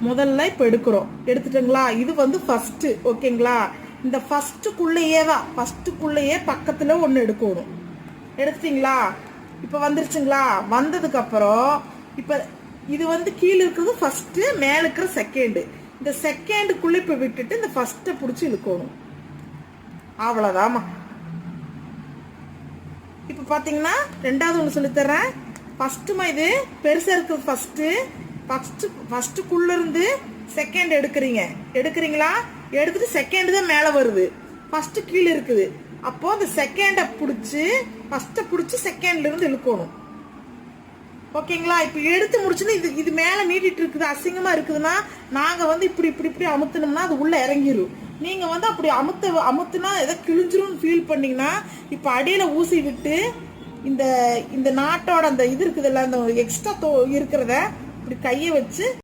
முதல்ல இப்போ எடுக்கிறோம். எடுத்துட்டுங்களா? இது வந்து ஃபர்ஸ்ட். ஓகேங்களா? இந்த ஃபர்ஸ்ட்டுக்குள்ளேயே தான், ஃபர்ஸ்ட்டுக்குள்ளேயே பக்கத்தில் ஒன்று எடுக்கணும். எடுத்துட்டீங்களா? இப்போ வந்துருச்சுங்களா? வந்ததுக்கு அப்புறம் இப்போ இது வந்து கீழே இருக்கிறது ஃபர்ஸ்ட், மேலே இருக்கிற செகண்ட். இந்த செகண்டுக்குள்ள இப்போ விட்டுட்டு இந்த ஃபர்ஸ்ட்டை பிடிச்சி இழுக்கணும். அவ்வளோதாம்மா. இப்போ பார்த்தீங்கன்னா ரெண்டாவது ஒன்று சொல்லித்தரேன். ஃபர்ஸ்ட்டுமா இது பெருசாக இருக்கிறது ஃபர்ஸ்ட்டுக்குள்ள இருந்து செகண்ட் எடுக்கிறீங்களா? எடுத்துட்டு செகண்ட் தான் மேலே வருது, ஃபர்ஸ்ட் கீழே இருக்குது. அப்போ அந்த செகண்டை பிடிச்சி ஃபர்ஸ்ட்டை பிடிச்சி செகண்ட்ல இருந்து இழுக்கணும். ஓகேங்களா? இப்போ எடுத்து முடிச்சுன்னா இது மேலே நீட்டிட்டு இருக்குது, அசிங்கமாக இருக்குதுன்னா நாங்கள் வந்து இப்படி இப்படி இப்படி அமுத்துனோம்னா அது உள்ளே இறங்கிடும். நீங்கள் வந்து அப்படி அமுத்துனா எதை கிழிஞ்சிரும் ஃபீல் பண்ணிங்கன்னா இப்போ அடியில் ஊசி விட்டு இந்த நாட்டோட அந்த இது இருக்குதுல்ல, அந்த எக்ஸ்ட்ரா இருக்கிறத இப்படி கையை வச்சு